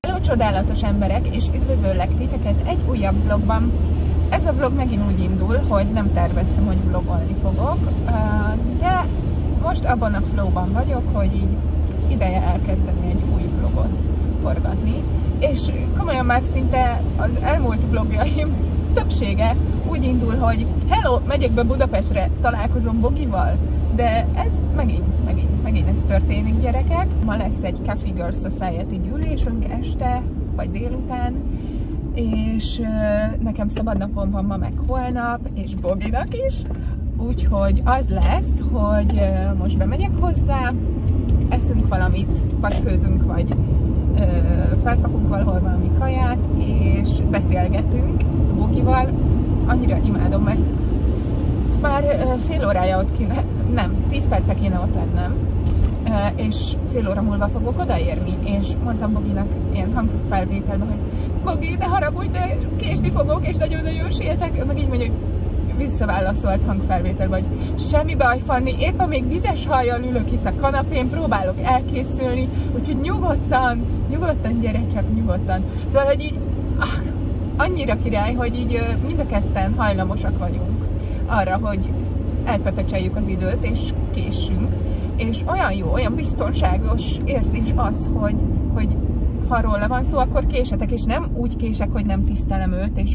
Hello csodálatos emberek, és üdvözöllek titeket egy újabb vlogban. Ez a vlog megint úgy indul, hogy nem terveztem, hogy vlogolni fogok, de most abban a flowban vagyok, hogy így ideje elkezdeni egy új vlogot forgatni. És komolyan már szinte az elmúlt vlogjaim többsége úgy indul, hogy hello, megyek be Budapestre, találkozom Bogival, de ez megint ez történik, gyerekek. Ma lesz egy Café Girls Society gyűlésünk este, vagy délután, és nekem szabad napom van ma meg holnap, és Boginak is, úgyhogy az lesz, hogy most bemegyek hozzá, eszünk valamit, vagy főzünk, vagy felkapunk valahol valami kaját, és beszélgetünk Bogival. Annyira imádom, mert már fél órája ott kéne, nem, 10 perce kéne ott lennem, és fél óra múlva fogok odaérni, és mondtam Boginak ilyen hangfelvételben, hogy Bogi, ne haragudj, de késni fogok, és nagyon-nagyon sietek, meg így mondja, hogy visszaválaszolt hangfelvételben, hogy semmi baj, Fanni, éppen még vizes hajjal ülök itt a kanapén, próbálok elkészülni, úgyhogy nyugodtan gyere, csak nyugodtan. Szóval, hogy így annyira király, hogy így mind a ketten hajlamosak vagyunk arra, hogy elpepecseljük az időt, és késsünk. És olyan jó, olyan biztonságos érzés az, hogy ha róla van szó, akkor késetek, és nem úgy kések, hogy nem tisztelem őt, és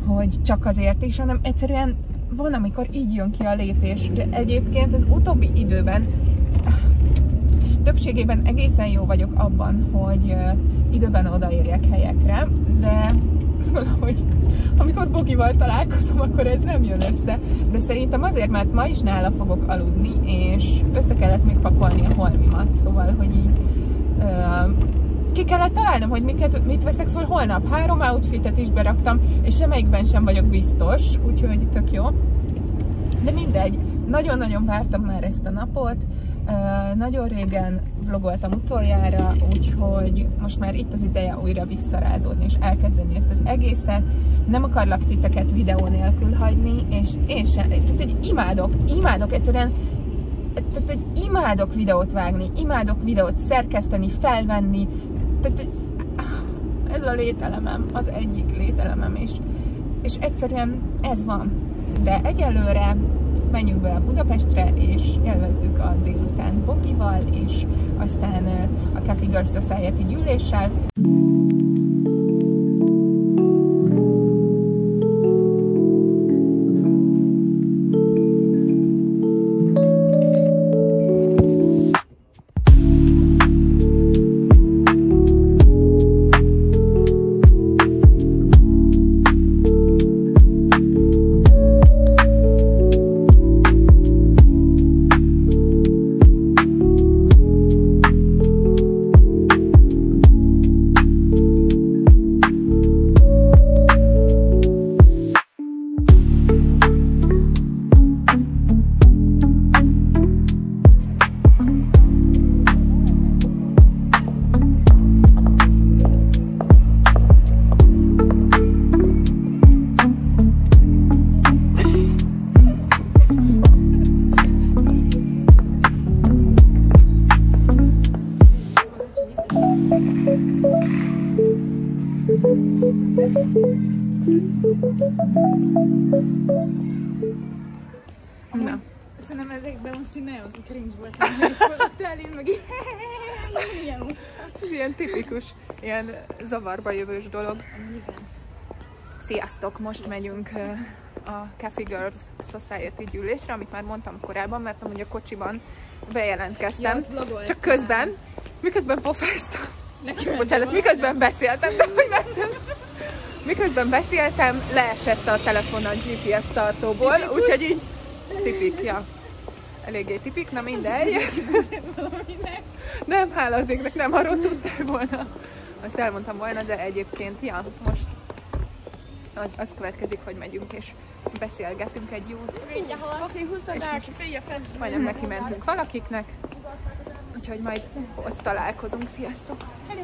hogy csak azért is, hanem egyszerűen van, amikor így jön ki a lépés. De egyébként az utóbbi időben többségében egészen jó vagyok abban, hogy időben odaérjek helyekre, de valahogy amikor Bogival találkozom, akkor ez nem jön össze. De szerintem azért, mert ma is nála fogok aludni, és össze kellett még pakolni a holmimat, szóval, hogy így ki kellett találnom, hogy mit veszek föl holnap. 3 outfitet is beraktam, és semmelyikben sem vagyok biztos, úgyhogy tök jó. De mindegy, nagyon-nagyon vártam már ezt a napot, nagyon régen vlogoltam utoljára, úgyhogy most már itt az ideje újra visszarázódni és elkezdeni ezt az egészet. Nem akarlak titeket videó nélkül hagyni, és én sem, tehát hogy imádok egyszerűen, tehát hogy imádok videót vágni, imádok videót szerkeszteni, felvenni, tehát hogy ez a lételemem, az egyik lételemem is. És egyszerűen ez van. De egyelőre menjünk be a Budapestre, és élvezzük a délután Bogival, és aztán a Café Girls Society gyűléssel. Na. Szerintem ezekben most így nagyon cringe voltam, hogy fogadtál én meg így. Ez ilyen tipikus, ilyen zavarba jövős dolog. Sziasztok! Most megyünk a Café Girls Society gyűlésre, amit már mondtam korábban, mert amúgy a kocsiban bejelentkeztem. Ja, csak közben, miközben pofáztam. Bocsánat, miközben beszéltem, de hogy mentem. Miközben beszéltem, leesett a telefon a GPS tartóból, úgyhogy így tipik, ja. Eléggé tipik, na mindegy. Nem, hála az égnek, nem arról tudtál volna. Azt elmondtam volna, de egyébként, ja, most az következik, hogy megyünk és beszélgetünk egy jót. Majdnem neki mentünk valakiknek, úgyhogy majd ott találkozunk. Sziasztok! Hello.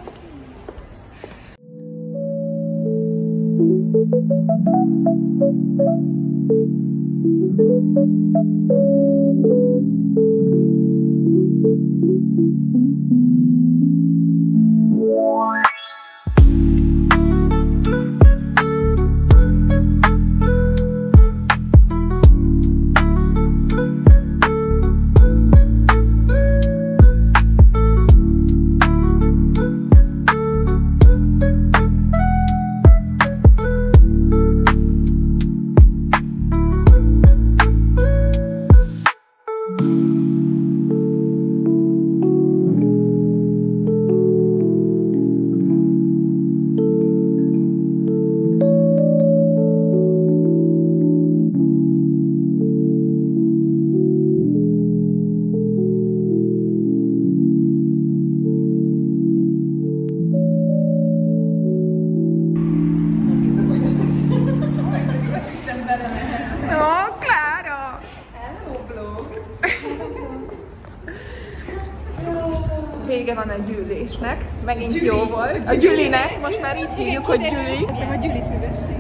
Vége van a gyűlésnek, megint Gyüli. Jó volt. A Gyülinek, most már így hívjuk, hogy Gyüli. Nem a Gyüli szüzesség.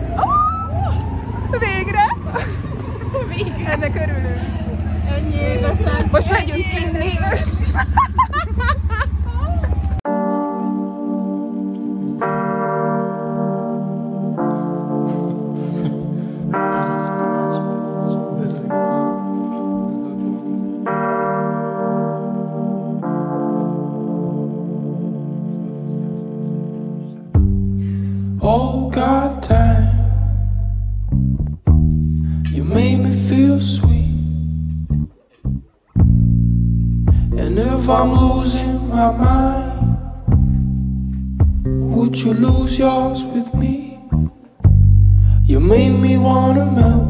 Végre! Végre! Ennek örülünk. Ennyi évesen. Most megyünk inni. Oh God, time, you made me feel sweet. And if I'm losing my mind, would you lose yours with me? You made me wanna melt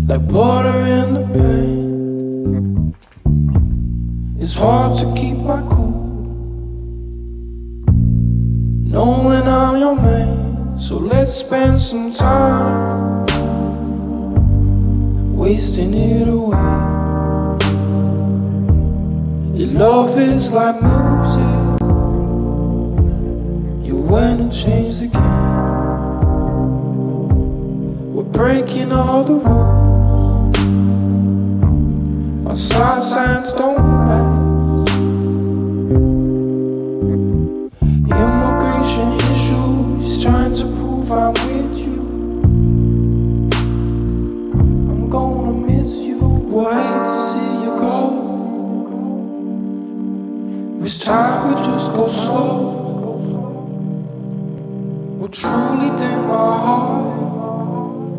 like butter in the pan. It's hard to keep my cool knowing I'm your man, so let's spend some time wasting it away. Your love is like music, you went and changed the game. We're breaking all the rules, our star signs don't match. Issues, trying to prove I'm with you. I'm gonna miss you, we'll hate to see you go. This time we just go slow. We'll truly dim my heart,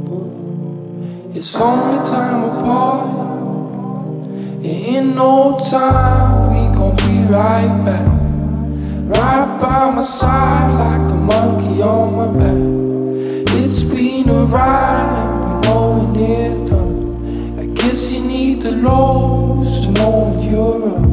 but it's only time apart. And in no time we gon' be right back, right by my side like a monkey on my back. It's been a ride and we know when it's done. I guess you need the lows to know when you're up.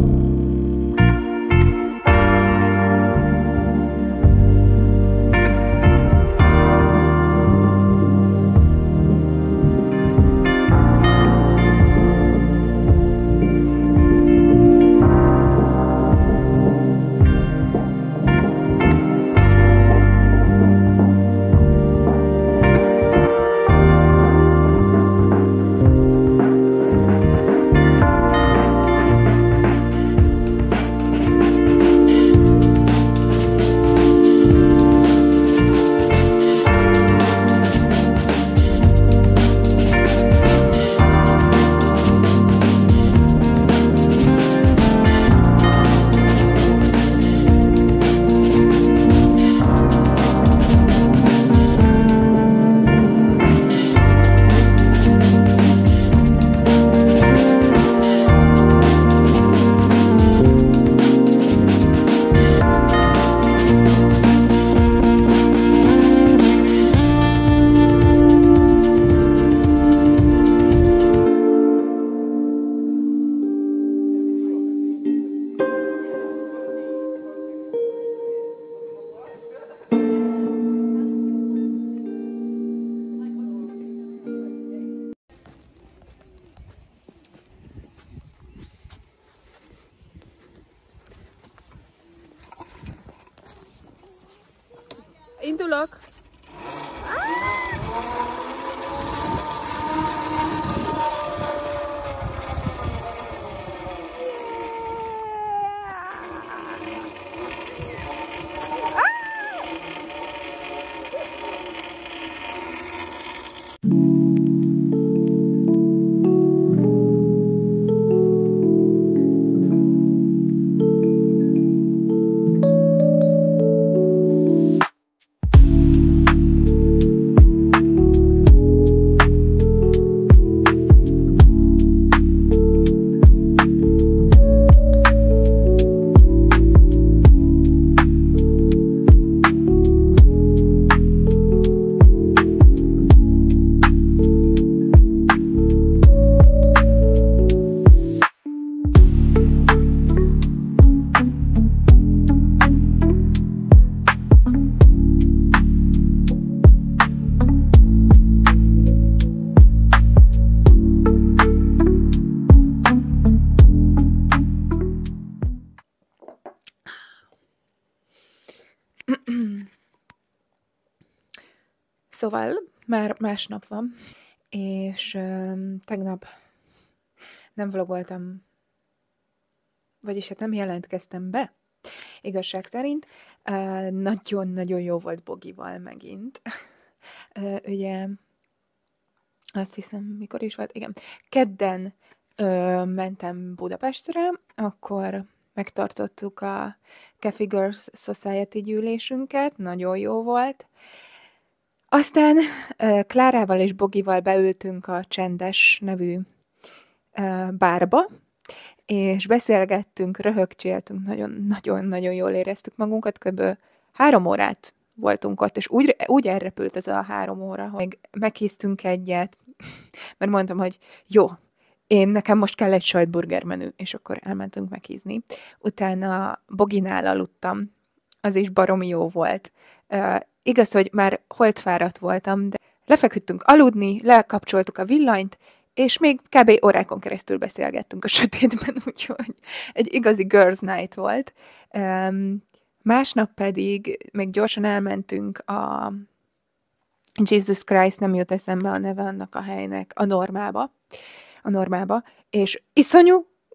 Indulok! Szóval már másnap van, és tegnap nem vlogoltam, vagyis hát nem jelentkeztem be, igazság szerint. Nagyon-nagyon jó volt Bogival megint. Ugye, azt hiszem, mikor is volt? Igen, kedden mentem Budapestre, akkor megtartottuk a Cafe Girls Society gyűlésünket, nagyon jó volt. Aztán Klárával és Bogival beültünk a Csendes nevű bárba, és beszélgettünk, röhögcséltünk, nagyon-nagyon jól éreztük magunkat, kb. 3 órát voltunk ott, és úgy elrepült ez a 3 óra, hogy meghíztünk egyet, mert mondtam, hogy jó, nekem most kell egy sajtburger menü, és akkor elmentünk meghízni. Utána Boginál aludtam, az is baromi jó volt. Igaz, hogy már holtfáradt voltam, de lefeküdtünk aludni, lekapcsoltuk a villanyt, és még kb. Órákon keresztül beszélgettünk a sötétben, úgyhogy egy igazi girls night volt. Másnap pedig még gyorsan elmentünk a Jesus Christ, nem jut eszembe a neve annak a helynek, a Normába, és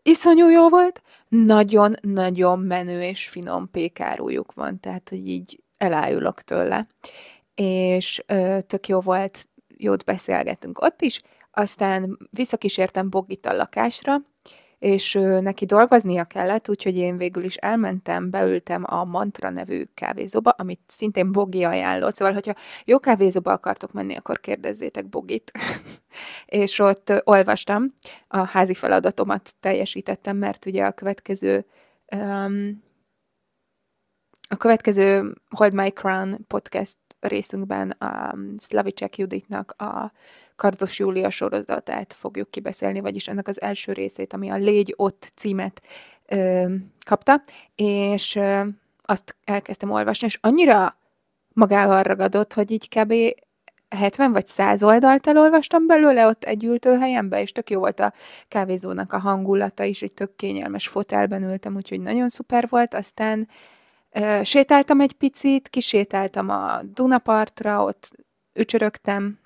iszonyú jó volt, nagyon-nagyon menő és finom pékárujuk van, tehát, hogy így elájulok tőle. És tök jó volt, jót beszélgettünk ott is, aztán visszakísértem Bogit a lakásra, és neki dolgoznia kellett, úgyhogy én végül is elmentem, beültem a Mantra nevű kávézóba, amit szintén Bogi ajánlott, szóval, hogyha jó kávézóba akartok menni, akkor kérdezzétek Bogit. És ott olvastam, a házi feladatomat teljesítettem, mert ugye a következő Hold My Crown podcast részünkben a Slavicek Juditnak a Kardos Júlia sorozatát fogjuk kibeszélni, vagyis ennek az első részét, ami a Légy ott címet kapta, és azt elkezdtem olvasni, és annyira magával ragadott, hogy így kb. 70 vagy 100 oldalt elolvastam belőle ott egy ültőhelyembe, és tök jó volt a kávézónak a hangulata is, egy tök kényelmes fotelben ültem, úgyhogy nagyon szuper volt, aztán sétáltam egy picit, kisétáltam a Dunapartra, ott ücsörögtem,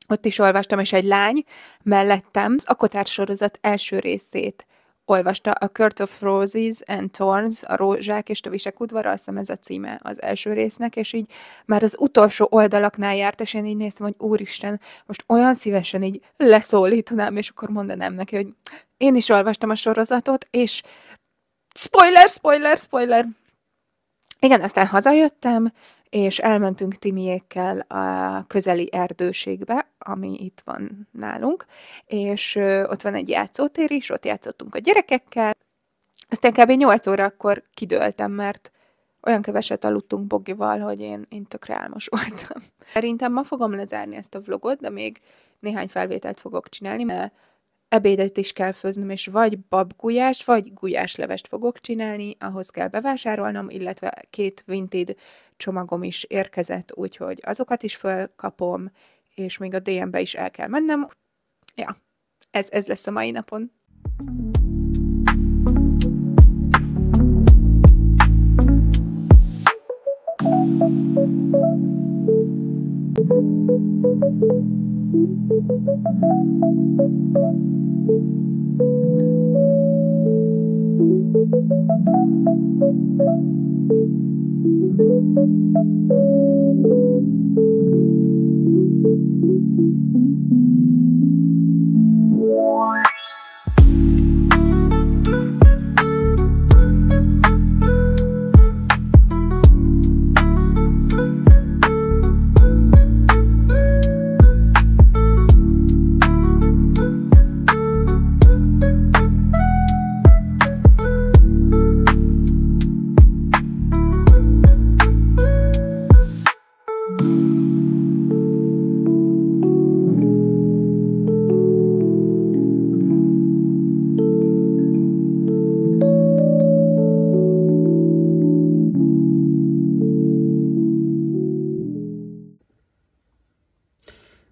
ott is olvastam, és egy lány mellettem a Kotár sorozat első részét olvasta, a Court of Roses and Thorns, a Rózsák és Tövisek udvara, azt hiszem ez a címe az első résznek, és így már az utolsó oldalaknál járt, és én így néztem, hogy úristen, most olyan szívesen így leszólítanám, és akkor mondanám neki, hogy én is olvastam a sorozatot, és spoiler! Igen, aztán hazajöttem, és elmentünk Timiékkel a közeli erdőségbe, ami itt van nálunk, és ott van egy játszótér is, ott játszottunk a gyerekekkel, aztán kb. 8 órakor kidőltem, mert olyan keveset aludtunk Bogival, hogy én tökre álmos voltam. Szerintem ma fogom lezárni ezt a vlogot, de még néhány felvételt fogok csinálni, mert ebédet is kell főznöm, és vagy babgulyást, vagy gulyáslevest fogok csinálni, ahhoz kell bevásárolnom, illetve 2 Vinted csomagom is érkezett, úgyhogy azokat is fölkapom, és még a DM-be is el kell mennem. Ja, ez lesz a mai napon.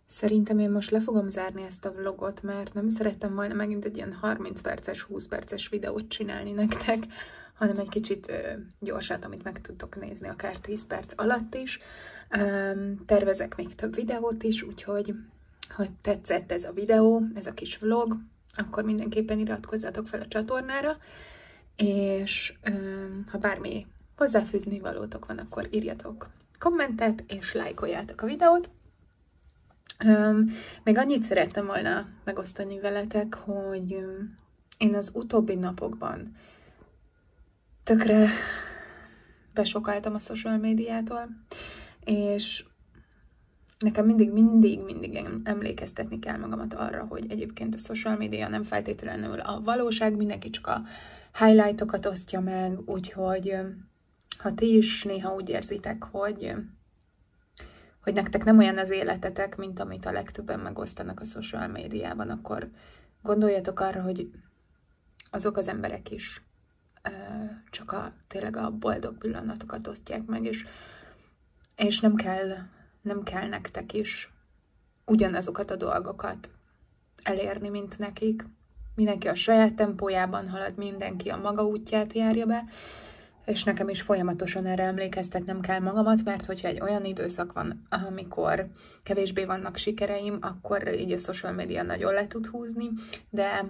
Szerintem én most le fogom zárni ezt a vlogot, mert nem szerettem volna megint egy ilyen 30 perces, 20 perces videót csinálni nektek, hanem egy kicsit gyorsat, amit meg tudtok nézni akár 10 perc alatt is. Tervezek még több videót is, úgyhogy ha tetszett ez a videó, ez a kis vlog, akkor mindenképpen iratkozzatok fel a csatornára, és ha bármi hozzáfűzni valótok van, akkor írjatok kommentet, és lájkoljátok a videót. Még annyit szerettem volna megosztani veletek, hogy én az utóbbi napokban tökre besokáltam a social médiától, és nekem mindig emlékeztetni kell magamat arra, hogy egyébként a social media nem feltétlenül a valóság, mindenki csak a highlightokat osztja meg, úgyhogy ha ti is néha úgy érzitek, hogy nektek nem olyan az életetek, mint amit a legtöbben megosztanak a social médiában, akkor gondoljatok arra, hogy azok az emberek is csak tényleg a boldog pillanatokat osztják meg, és nem kell nektek is ugyanazokat a dolgokat elérni, mint nekik. Mindenki a saját tempójában halad, mindenki a maga útját járja be, és nekem is folyamatosan erre emlékeztetnem kell magamat, mert hogyha egy olyan időszak van, amikor kevésbé vannak sikereim, akkor így a social media nagyon le tud húzni, de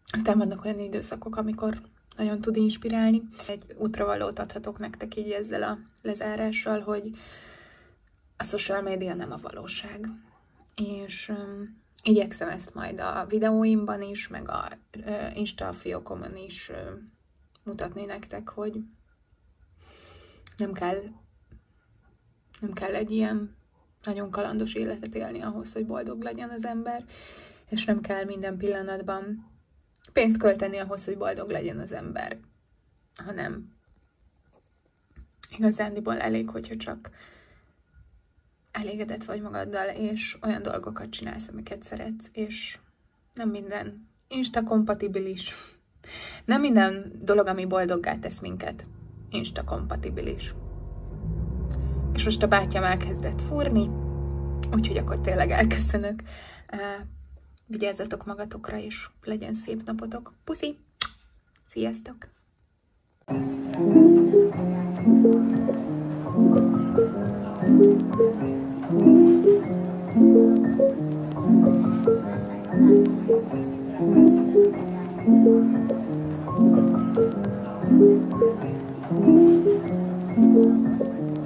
aztán vannak olyan időszakok, amikor nagyon tud inspirálni. Egy útravalót adhatok nektek így ezzel a lezárással, hogy a social media nem a valóság. És igyekszem ezt majd a videóimban is, meg a Insta fiókomon is mutatni nektek, hogy nem kell egy ilyen nagyon kalandos életet élni ahhoz, hogy boldog legyen az ember, és nem kell minden pillanatban pénzt költeni ahhoz, hogy boldog legyen az ember, hanem igazándiból elég, hogyha csak elégedett vagy magaddal, és olyan dolgokat csinálsz, amiket szeretsz, és nem minden Insta-kompatibilis. Nem minden dolog, ami boldoggá tesz minket, Insta-kompatibilis. És most a bátyám elkezdett fúrni, úgyhogy akkor tényleg elköszönök. Vigyázzatok magatokra, és legyen szép napotok. Puszi! Sziasztok! Thank you.